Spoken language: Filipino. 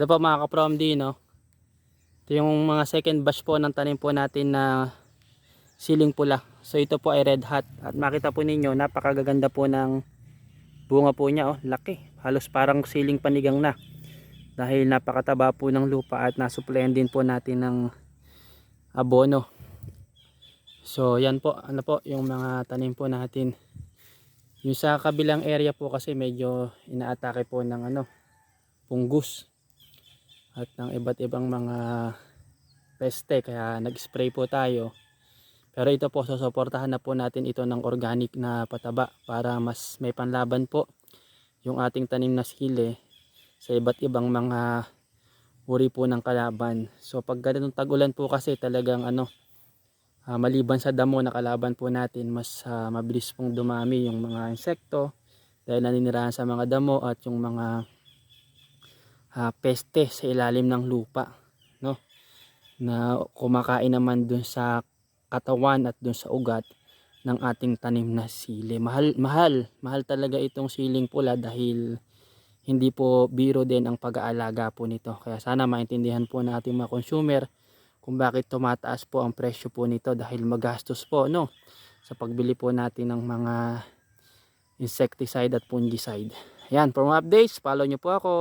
Ito po mga ka-from D, no? Ito yung mga second batch po ng tanim po natin na siling pula. So ito po ay red hot. At makita po ninyo, napakagaganda po ng bunga po niya. Oh, laki. Halos parang siling panigang na. Dahil napakataba po ng lupa at nasuplayan din po natin ng abono. So yan po, ano po yung mga tanim po natin. Yung sa kabilang area po kasi medyo inaatake po ng fungus at ng iba't ibang mga peste, kaya nag-spray po tayo. Pero ito po, susuportahan na po natin ito ng organic na pataba para mas may panlaban po yung ating tanim na sili sa iba't ibang mga uri po ng kalaban. So pag ganitong tag-ulan po kasi talagang maliban sa damo na kalaban po natin, mas mabilis pong dumami yung mga insekto dahil naninirahan sa mga damo at yung mga peste sa ilalim ng lupa, no, na kumakain naman dun sa katawan at dun sa ugat ng ating tanim na sili. Mahal talaga itong siling pula dahil hindi po biro din ang pag-aalaga po nito. Kaya sana maintindihan po ng ating mga consumer kung bakit tumataas po ang presyo po nito, dahil magastos po, no, sa pagbili po natin ng mga insecticide at fungicide. Ayan, for more updates, follow nyo po ako.